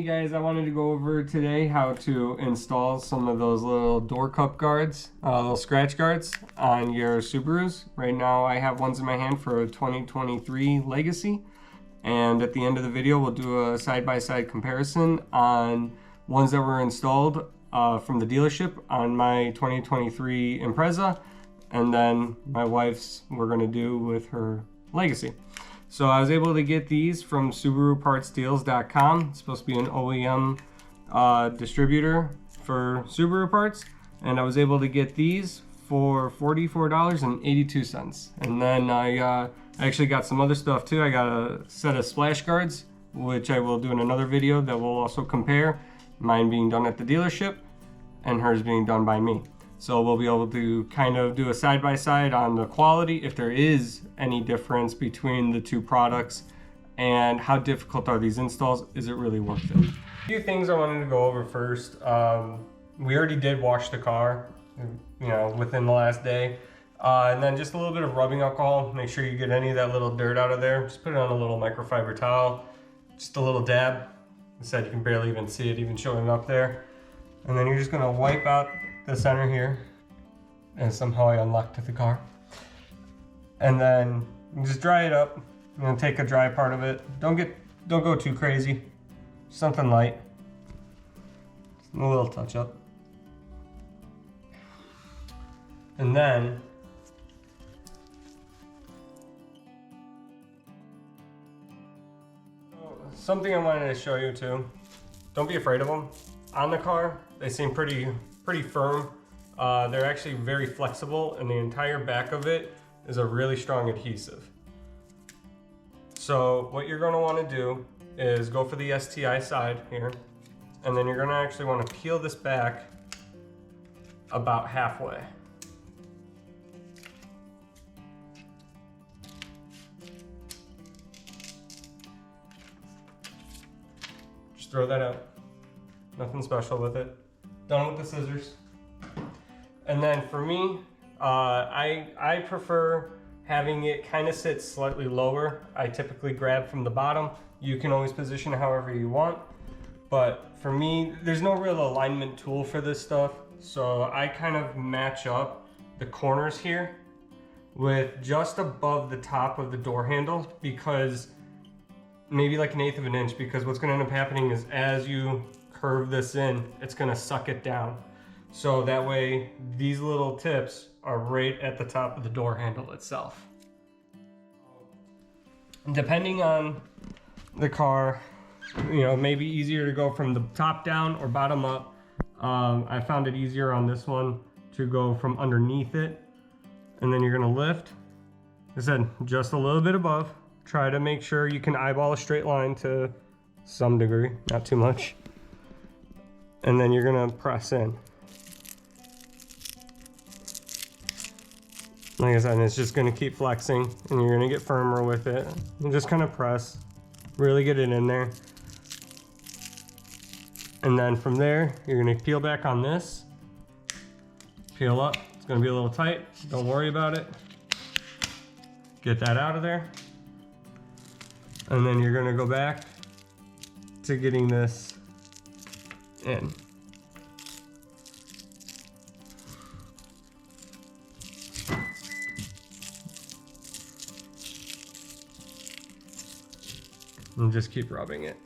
guys, I wanted to go over today how to install some of those little door cup guards, little scratch guards on your Subarus. Right now I have ones in my hand for a 2023 Legacy, and at the end of the video we'll do a side-by-side comparison on ones that were installed from the dealership on my 2023 Impreza, and then my wife's we're going to do with her Legacy. So I was able to get these from SubaruPartsDeals.com. It's supposed to be an OEM distributor for Subaru parts, and I was able to get these for $44.82. And then I actually got some other stuff too. I got a set of splash guards, which I will do in another video that will also compare, mine being done at the dealership and hers being done by me. So we'll be able to kind of do a side-by-side on the quality, if there is any difference between the two products, and how difficult are these installs, is it really worth it? A few things I wanted to go over first. We already did wash the car, within the last day. And then just a little bit of rubbing alcohol. Make sure you get any of that little dirt out of there. Just put it on a little microfiber towel, just a little dab. I said you can barely even see it even showing up there. And then you're just gonna wipe out the center here, and somehow I unlocked the car. And then you just dry it up. I'm gonna take a dry part of it. Don't go too crazy. Something light. A little touch up. And then something I wanted to show you too. Don't be afraid of them. On the car, they seem pretty firm. They're actually very flexible, and the entire back of it is a really strong adhesive. So what you're going to want to do is go for the STI side here, and then you're going to actually want to peel this back about halfway. Just throw that out. Nothing special with it. Done with the scissors. And then for me, I prefer having it kind of sit slightly lower. I typically grab from the bottom. You can always position it however you want. But for me, there's no real alignment tool for this stuff. So I kind of match up the corners here with just above the top of the door handle, because maybe like 1/8 of an inch, because what's going to end up happening is as you curve this in, it's going to suck it down. So that way these little tips are right at the top of the door handle itself. Depending on the car, it may be easier to go from the top down or bottom up. I found it easier on this one to go from underneath it, and then you're going to lift, like I said, just a little bit above. Try to make sure you can eyeball a straight line to some degree, not too much. And then you're gonna press in. Like I said, it's just gonna keep flexing, and you're gonna get firmer with it. And just kind of press, really get it in there. And then from there, you're gonna peel back on this. Peel up, it's gonna be a little tight, don't worry about it. Get that out of there. And then you're gonna go back to getting this in. And just keep rubbing it.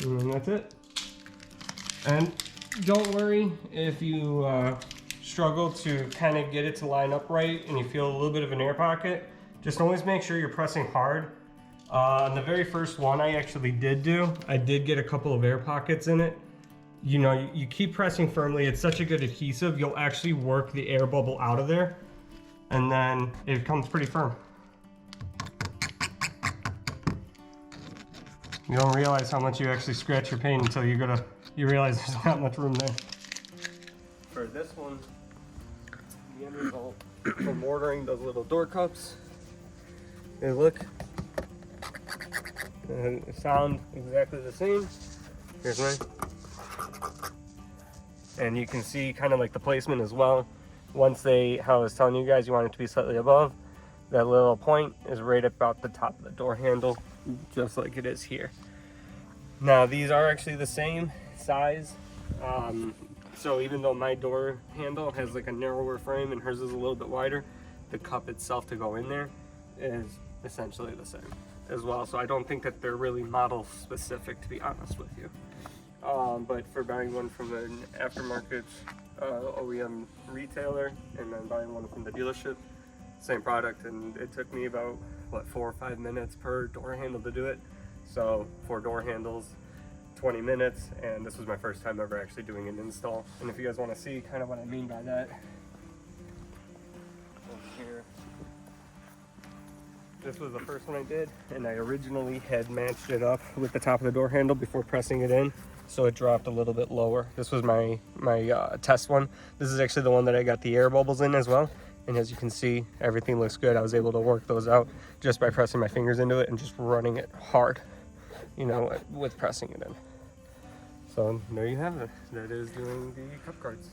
And then that's it. And don't worry if you struggle to kind of get it to line up right and you feel a little bit of an air pocket. Just always make sure you're pressing hard. On the very first one I actually did do, I did get a couple of air pockets in it. You keep pressing firmly. It's such a good adhesive, you'll actually work the air bubble out of there, and then it comes pretty firm. You don't realize how much you actually scratch your paint until you realize there's not much room there. For this one, the end result from ordering those little door cups, hey look, Sound exactly the same. Here's mine. And you can see kind of like the placement as well. Once how I was telling you guys, you want it to be slightly above, that little point is right about the top of the door handle, just like it is here. Now these are actually the same size. So even though my door handle has like a narrower frame and hers is a little bit wider, the cup itself to go in there is essentially the same as well. So I don't think that they're really model specific, to be honest with you. But for buying one from an aftermarket OEM retailer and then buying one from the dealership, same product, and it took me about, what, 4 or 5 minutes per door handle to do it. So 4 door handles, 20 minutes, and this was my first time ever actually doing an install. And if you guys want to see kind of what I mean by that, over here, this was the first one I did, and I originally had matched it up with the top of the door handle before pressing it in, so it dropped a little bit lower. This was my test one. This is actually the one that I got the air bubbles in as well, and as you can see, everything looks good. I was able to work those out just by pressing my fingers into it and just running it hard, you know, with pressing it in. So there you have it. That is doing the cup guards.